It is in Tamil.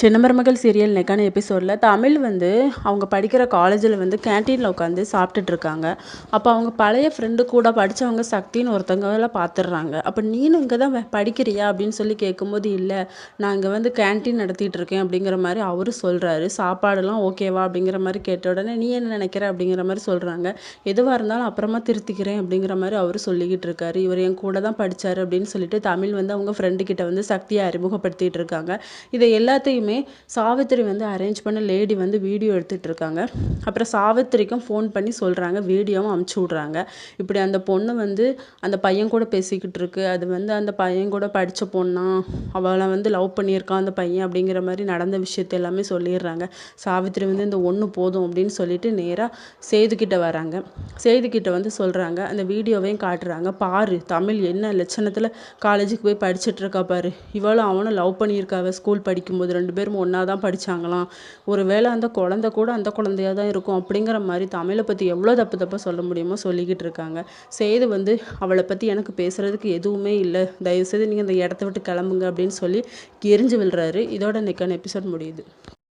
சின்ன மருமகள் சீரியல் இன்னைக்கான எபிசோடில் தமிழ் அவங்க படிக்கிற காலேஜில் கேன்டீனில் உட்காந்து சாப்பிட்டுட்டு இருக்காங்க. அப்போ அவங்க பழைய ஃப்ரெண்டு கூட படித்தவங்க சக்தின்னு ஒருத்தவங்கள பார்த்துடுறாங்க. அப்போ நீனும் இங்கே தான் படிக்கிறியா அப்படின்னு சொல்லி கேட்கும்போது, இல்லை நான் இங்கே கேன்டீன் நடத்திட்டு இருக்கேன் அப்படிங்கிற மாதிரி அவரு சொல்கிறாரு. சாப்பாடுலாம் ஓகேவா அப்படிங்கிற மாதிரி கேட்ட உடனே நீ என்ன நினைக்கிற அப்படிங்கிற மாதிரி சொல்கிறாங்க. எதுவாக இருந்தாலும் அப்புறமா திருத்திக்கிறேன் அப்படிங்கிற மாதிரி அவர் சொல்லிக்கிட்டு இருக்காரு. இவர் என் கூட தான் படித்தார் அப்படின்னு சொல்லிட்டு தமிழ் அவங்க ஃப்ரெண்டு கிட்ட சக்தியை அறிமுகப்படுத்திட்டு இருக்காங்க. இதை எல்லாத்தையுமே சாவித்திரி அரேஞ்ச் பண்ண லேடி வீடியோ எடுத்துட்டு இருக்காங்க. அப்புறம் சாவித்திரிக்கும் ஃபோன் பண்ணி சொல்றாங்க, வீடியோவும் அமுச்சு விடுறாங்க. இப்படி அந்த பொண்ணு அந்த பையன் கூட பேசிக்கிட்டு இருக்கு. அது அந்த பையன் கூட படிச்ச பொண்ணா, அவளை லவ் பண்ணியிருக்கான் அந்த பையன் அப்படிங்கிற மாதிரி நடந்த விஷயத்த எல்லாமே சொல்லிடுறாங்க. சாவித்திரி இந்த ஒன்று போதும் அப்படின்னு சொல்லிட்டு நேராக சேதுக்கிட்ட வராங்க. சேதுக்கிட்ட சொல்றாங்க, அந்த வீடியோவையும் காட்டுறாங்க. பாரு தமிழ் என்ன லட்சணத்தில் காலேஜுக்கு போய் படிச்சுட்டு இருக்கா பாரு. இவளும் அவனும் லவ் பண்ணியிருக்காவ. ஸ்கூல் படிக்கும்போது 2 பேரும் ஒன்றா தான் படித்தாங்களாம். ஒரு வேளை அந்த குழந்தை கூட அந்த குழந்தையாக தான் இருக்கும் அப்படிங்கிற மாதிரி தமிழை பற்றி எவ்வளோ தப்பாக சொல்ல முடியுமோ சொல்லிக்கிட்டு இருக்காங்க. சேது அவளை பற்றி எனக்கு பேசுகிறதுக்கு எதுவுமே இல்லை, தயவுசெய்து நீங்கள் இந்த இடத்த விட்டு கிளம்புங்க அப்படின்னு சொல்லி எரிஞ்சு விழுறாரு. இதோட இன்னைக்கான எபிசோட் முடியுது.